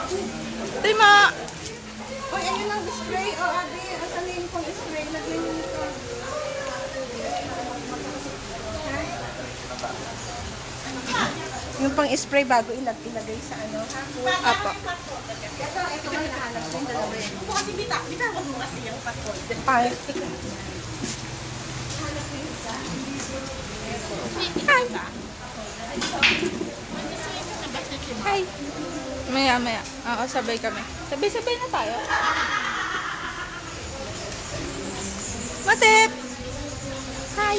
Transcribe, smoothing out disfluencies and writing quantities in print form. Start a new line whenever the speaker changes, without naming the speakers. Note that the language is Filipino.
Tima!
Uy, ayun ang spray. O, ate, asan yung pang spray? Lagyan nyo nito. Yung pang spray bago ilagay sa ano.
Apo.
Ito nga hinahanap ko yung dalawa yun.
Ito kasi bitawan mo kasi yung passport.
Ay.
Hi! Maya. Oo, sabay kami. Sabay-sabay na tayo. Matip! Hi!